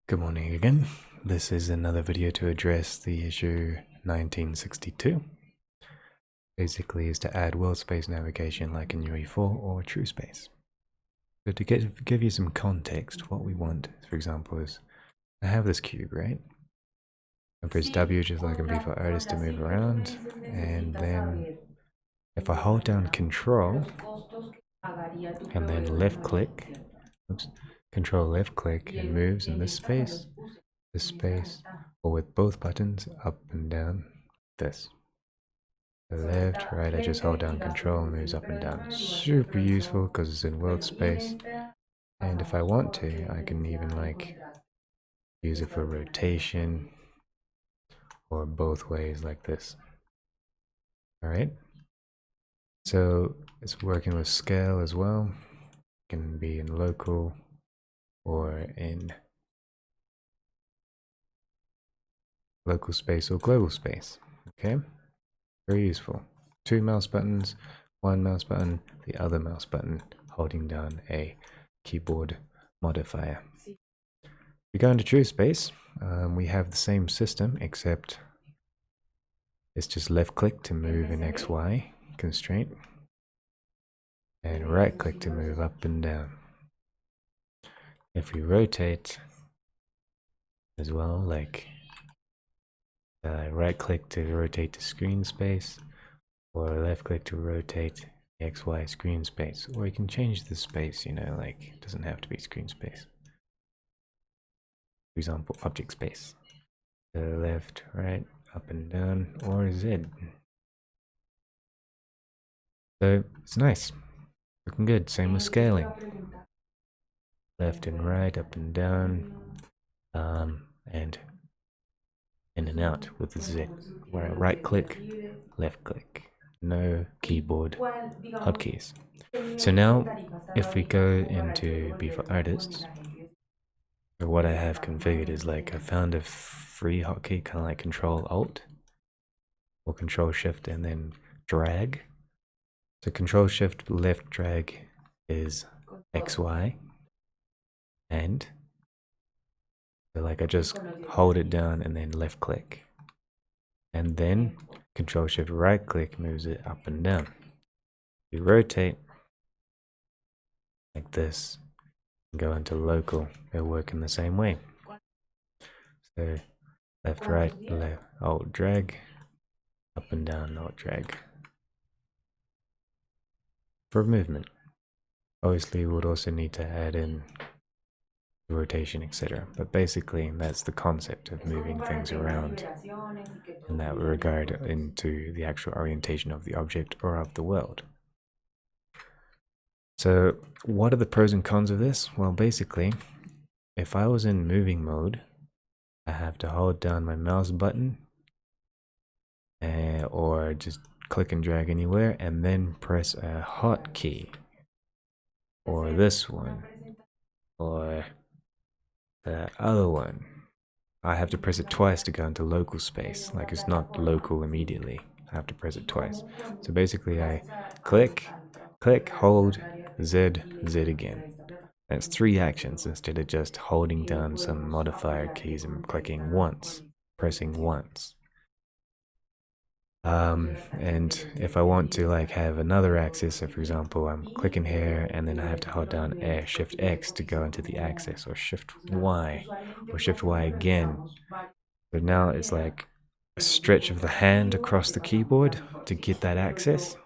Good morning again. This is another video to address the issue 1962. Basically is to add world space navigation like in UE4 or true space. So to give you some context, what we want, for example, is I have this cube, right? I press W just like in V4 artist to move around, and then if I hold down Control and then left click, oops, Control left click, it moves in this space, or with both buttons up and down, this. The left, right, I just hold down Control, moves up and down. Super useful because it's in world space. And if I want to, I can even like use it for rotation or both ways like this. Alright, so it's working with scale as well. It can be in local or in local space or global space. Okay, very useful. 2 mouse buttons, 1 mouse button, the other mouse button holding down a keyboard modifier. We go into true space, we have the same system except it's just left click to move in XY constraint and right click to move up and down. If we rotate as well, like right click to rotate the screen space or left click to rotate the XY screen space, or you can change the space, you know, like it doesn't have to be screen space. For example, object space. The left, right, up and down, or Z. So it's nice. Looking good. Same with scaling. Left and right, up and down, and in and out with the Z. Where I right click, left click. No keyboard hotkeys. So now, if we go into B4 Artists, what I have configured is like I found a free hotkey, kind of like Control Alt or Control Shift and then drag. So Control Shift left drag is XY, and so like I just hold it down and then left click, and then Control Shift right click moves it up and down. You rotate like this and go into local, they'll work in the same way. So left right left alt drag, up and down alt drag for movement. Obviously we would also need to add in rotation, etc. But basically that's the concept of moving things around in that regard into the actual orientation of the object or of the world. So what are the pros and cons of this? Well, basically, if I was in moving mode, I have to hold down my mouse button or just click and drag anywhere and then press a hotkey, or this one, or the other one. I have to press it twice to go into local space. Like it's not local immediately. I have to press it twice. So basically I click, click, hold, Z, Z again. That's 3 actions instead of just holding down some modifier keys and clicking once, pressing once. And if I want to like have another axis, so for example, I'm clicking here and then I have to hold down Shift X to go into the axis, or Shift Y, or Shift Y again. But now it's like a stretch of the hand across the keyboard to get that access.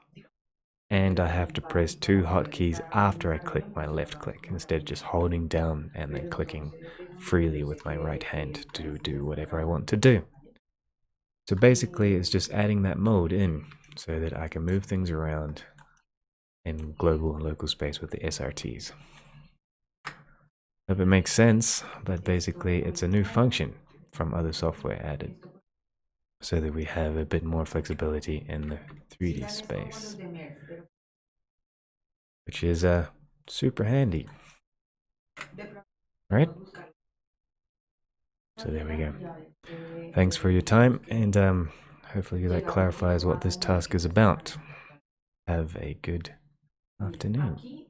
And I have to press 2 hotkeys after I click my left click, instead of just holding down and then clicking freely with my right hand to do whatever I want to do. So basically it's just adding that mode in so that I can move things around in global and local space with the SRTs. Hope it makes sense, but basically it's a new function from other software added so that we have a bit more flexibility in the 3D space, which is super handy. Right? So there we go. Thanks for your time, and hopefully that clarifies what this task is about. Have a good afternoon.